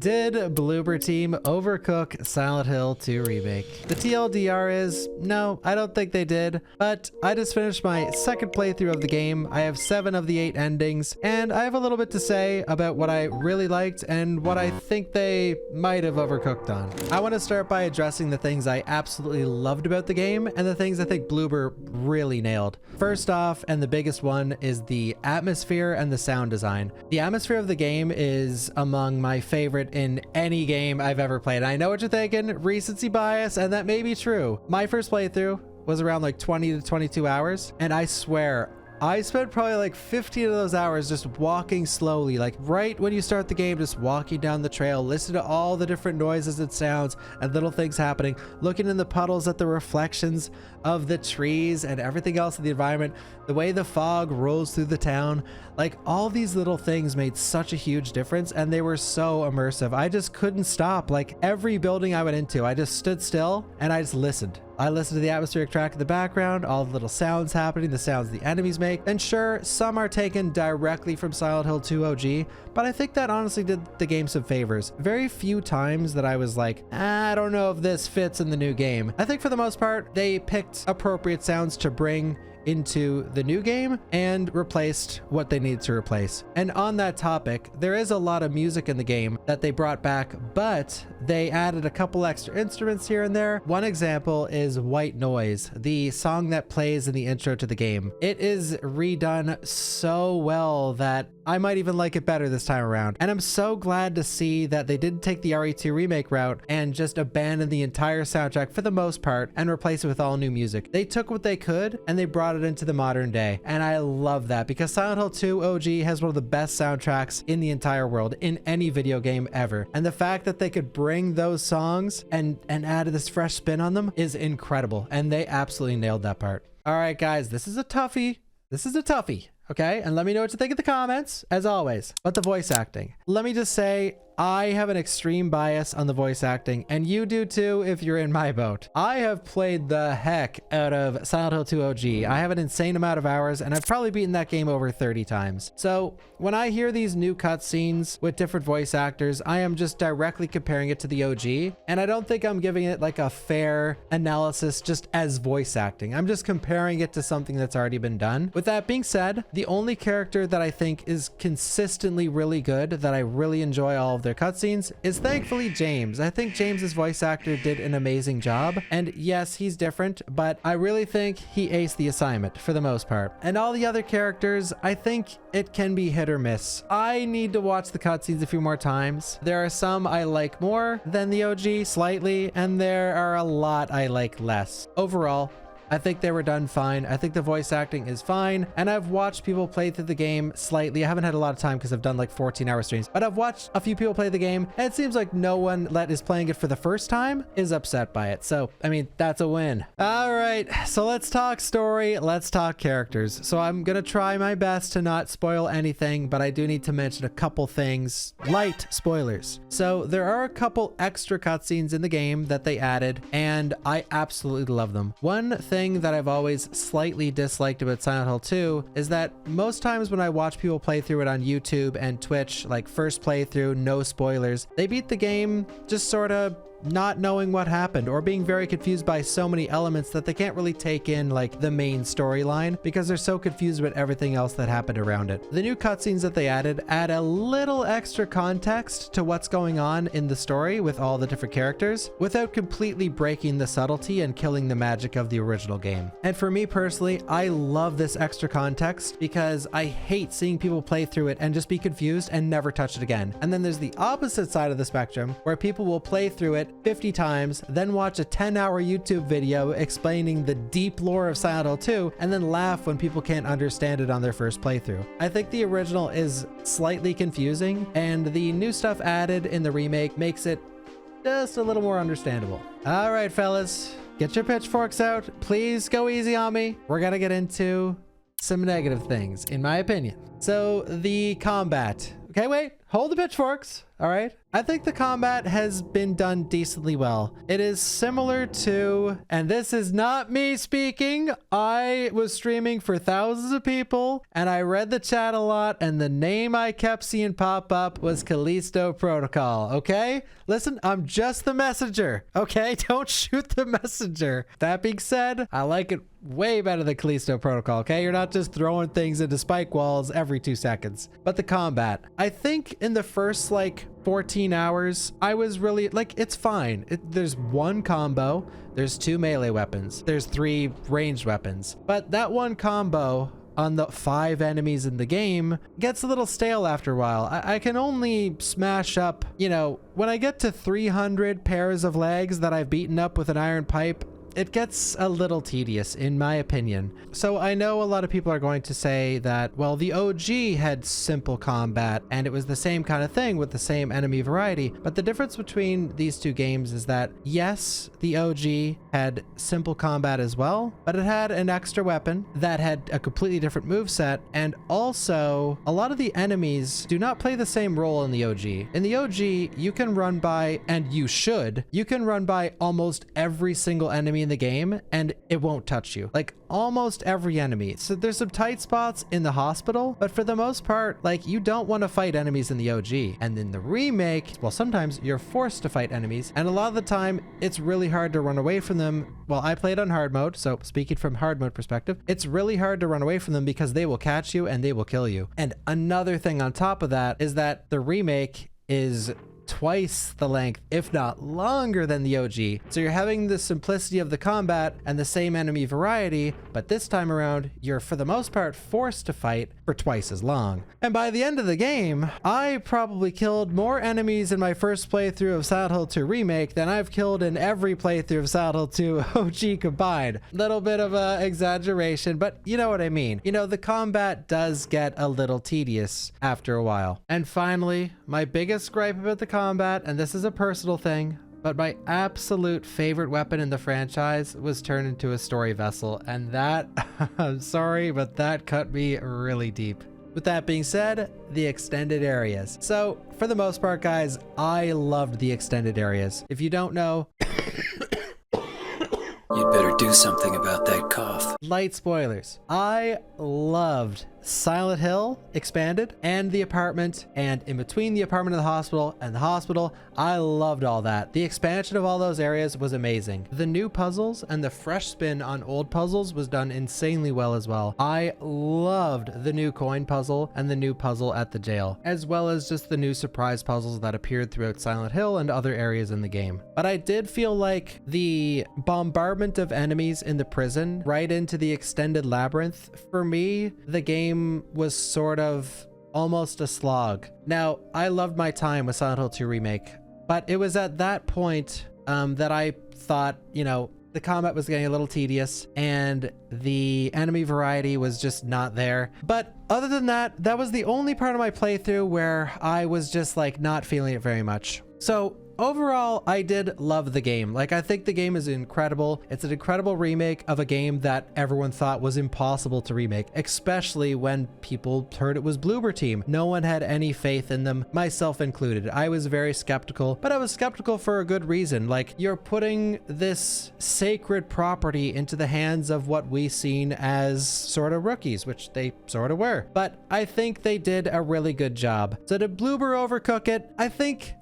Did Blooberteam overcook Silent Hill 2 Remake? The TLDR is, no, I don't think they did, but I just finished my second playthrough of the game. I have 7 of the 8 endings, and I have a little bit to say about what I really liked and what I think they might have overcooked on. I want to start by addressing the things I absolutely loved about the game and the things I think Bloober really nailed. First off, and the biggest one, is the atmosphere and the sound design. The atmosphere of the game is among my favorite in any game I've ever played. I know what you're thinking, recency bias, and that may be true. My first playthrough was around like 20 to 22 hours, and I swear I spent probably like 15 of those hours just walking slowly, like right when you start the game, just walking down the trail, listening to all the different noises and sounds and little things happening, looking in the puddles at the reflections of the trees and everything else in the environment, the way the fog rolls through the town. Like, all these little things made such a huge difference, and they were so immersive. I just couldn't stop. Like, every building I went into, I just stood still and I just listened. I listened to the atmospheric track in the background, all the little sounds happening, the sounds the enemies make. And sure, some are taken directly from Silent Hill 2 OG, but I think that honestly did the game some favors. Very few times that I was like, I don't know if this fits in the new game. I think for the most part, they picked appropriate sounds to bring into the new game and replaced what they need to replace. And on that topic, there is a lot of music in the game that they brought back, but they added a couple extra instruments here and there. One example is White Noise, the song that plays in the intro to the game. It is redone so well that I might even like it better this time around. And I'm so glad to see that they didn't take the RE2 remake route and just abandon the entire soundtrack for the most part and replace it with all new music. They took what they could and they brought it into the modern day. And I love that, because Silent Hill 2 OG has one of the best soundtracks in the entire world in any video game ever. And the fact that they could bring those songs and add this fresh spin on them is incredible. And they absolutely nailed that part. All right, guys, this is a toughie. This is a toughie. Okay, and let me know what you think in the comments, as always. But the voice acting. Let me just say, I have an extreme bias on the voice acting, and you do too if you're in my boat. I have played the heck out of Silent Hill 2 OG. I have an insane amount of hours, and I've probably beaten that game over 30 times. So when I hear these new cutscenes with different voice actors, I am just directly comparing it to the OG, and I don't think I'm giving it like a fair analysis just as voice acting. I'm just comparing it to something that's already been done. With that being said, the only character that I think is consistently really good, that I really enjoy all of their cutscenes, is thankfully James. I think James's voice actor did an amazing job, and yes, he's different, but I really think he aced the assignment for the most part. And all the other characters, I think it can be hit or miss. I need to watch the cutscenes a few more times. There are some I like more than the OG, slightly, and there are a lot I like less. Overall, I think they were done fine. I think the voice acting is fine. And I've watched people play through the game slightly. I haven't had a lot of time because I've done like 14-hour streams, but I've watched a few people play the game, and it seems like no one that is playing it for the first time is upset by it. So, I mean, that's a win. All right, so let's talk story. Let's talk characters. So I'm going to try my best to not spoil anything, but I do need to mention a couple things. Light spoilers. So there are a couple extra cutscenes in the game that they added, and I absolutely love them. One thing that I've always slightly disliked about Silent Hill 2 is that most times when I watch people play through it on YouTube and Twitch, like first playthrough, no spoilers, they beat the game just sort of not knowing what happened or being very confused by so many elements that they can't really take in like the main storyline because they're so confused with everything else that happened around it. The new cutscenes that they added add a little extra context to what's going on in the story with all the different characters without completely breaking the subtlety and killing the magic of the original game. And for me personally, I love this extra context because I hate seeing people play through it and just be confused and never touch it again. And then there's the opposite side of the spectrum where people will play through it 50 times, then watch a 10-hour YouTube video explaining the deep lore of Silent Hill 2, and then laugh when people can't understand it on their first playthrough. I think the original is slightly confusing, and the new stuff added in the remake makes it just a little more understandable. All right, fellas, get your pitchforks out. Please go easy on me. We're gonna get into some negative things, in my opinion. So the combat. Okay, wait. hold the pitchforks. All right. I think the combat has been done decently well. It is similar to, and this is not me speaking, I was streaming for thousands of people and I read the chat a lot, and the name I kept seeing pop up was Callisto Protocol. Okay, listen, I'm just the messenger. Okay, don't shoot the messenger. That being said, I like it way better than Callisto Protocol. Okay, you're not just throwing things into spike walls every 2 seconds. But the combat, I think in the first like 14 hours, I was really like, it's fine. There's one combo, there's 2 melee weapons, there's 3 ranged weapons, but that one combo on the 5 enemies in the game gets a little stale after a while. I can only smash up, you know, when I get to 300 pairs of legs that I've beaten up with an iron pipe, it gets a little tedious in my opinion. So I know a lot of people are going to say that, well, the OG had simple combat and it was the same kind of thing with the same enemy variety. But the difference between these 2 games is that yes, the OG had simple combat as well, but it had an extra weapon that had a completely different moveset. And also a lot of the enemies do not play the same role in the OG. In the OG, you can run by, and you can run by almost every single enemy in the game and it won't touch you. Like almost every enemy. So there's some tight spots in the hospital, but for the most part, like you don't want to fight enemies in the OG. And in the remake, well, sometimes you're forced to fight enemies, and a lot of the time it's really hard to run away from them. Well, I played on hard mode, so speaking from hard mode perspective, it's really hard to run away from them because they will catch you and they will kill you. And another thing on top of that is that the remake is twice the length, if not longer than the OG. So you're having the simplicity of the combat and the same enemy variety, but this time around, you're for the most part forced to fight for twice as long. And by the end of the game, I probably killed more enemies in my first playthrough of Silent Hill 2 Remake than I've killed in every playthrough of Silent Hill 2 OG combined. Little bit of a exaggeration, but you know what I mean. You know, the combat does get a little tedious after a while. And finally, my biggest gripe about the combat, and this is a personal thing, but my absolute favorite weapon in the franchise was turned into a story vessel, and that, I'm sorry, but that cut me really deep. With that being said, the extended areas. So for the most part, guys, I loved the extended areas. If you don't know, you'd better do something about that cough. Light spoilers. I loved Silent Hill Expanded and the apartment, and in between the apartment and the hospital, I loved all that. The expansion of all those areas was amazing. The new puzzles and the fresh spin on old puzzles was done insanely well as well. I loved the new coin puzzle and the new puzzle at the jail, as well as just the new surprise puzzles that appeared throughout Silent Hill and other areas in the game. But I did feel like the bombardment of enemies in the prison right into the extended labyrinth, for me, the game was sort of almost a slog. Now, I loved my time with Silent Hill 2 Remake, but it was at that point that I thought, you know, the combat was getting a little tedious and the enemy variety was just not there. But other than that, that was the only part of my playthrough where I was just like not feeling it very much. So overall, I did love the game. Like, I think the game is incredible. It's an incredible remake of a game that everyone thought was impossible to remake, especially when people heard it was Blooberteam. No one had any faith in them, myself included. I was very skeptical, but I was skeptical for a good reason. Like, you're putting this sacred property into the hands of what we seen as sort of rookies, which they sort of were. But I think they did a really good job. So did Bloober overcook it? I think,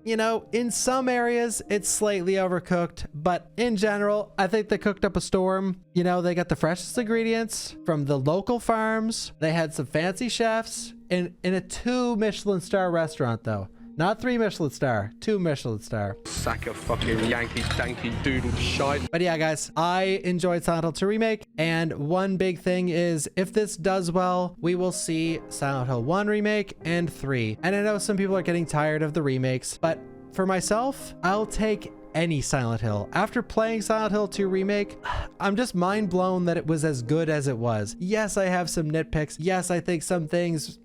you know, in some areas it's slightly overcooked, but in general, I think they cooked up a storm. You know, they got the freshest ingredients from the local farms. They had some fancy chefs in a 2 Michelin star restaurant though. Not 3 Michelin star, 2 Michelin star. Sack of fucking Yankee danky doodle shite. But yeah, guys, I enjoyed Silent Hill 2 Remake, and one big thing is if this does well, we will see Silent Hill 1 Remake and 3. And I know some people are getting tired of the remakes, but for myself, I'll take any Silent Hill. After playing Silent Hill 2 Remake, I'm just mind blown that it was as good as it was. Yes, I have some nitpicks. Yes, I think some things,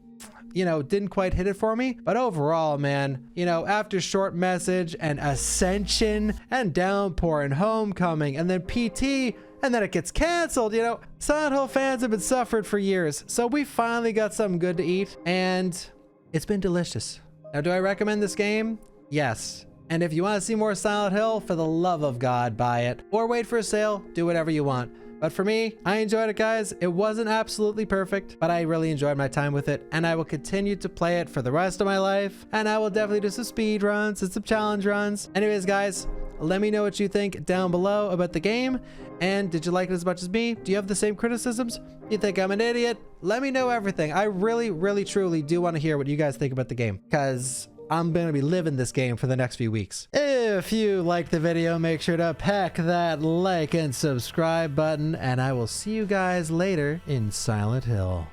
you know, didn't quite hit it for me, but overall, man, you know, after Short Message and Ascension and Downpour and Homecoming and then PT, and then it gets canceled, you know, Silent Hill fans have been suffering for years. So we finally got something good to eat, and it's been delicious. Now, do I recommend this game? Yes. And if you want to see more Silent Hill, for the love of God, buy it. Or wait for a sale, do whatever you want. But for me, I enjoyed it, guys. It wasn't absolutely perfect, but I really enjoyed my time with it, and I will continue to play it for the rest of my life. And I will definitely do some speed runs and some challenge runs. Anyways, guys, let me know what you think down below about the game. And did you like it as much as me? Do you have the same criticisms? You think I'm an idiot? Let me know everything. I really, really, truly do want to hear what you guys think about the game, because I'm going to be living this game for the next few weeks. If you liked the video, make sure to peck that like and subscribe button, and I will see you guys later in Silent Hill.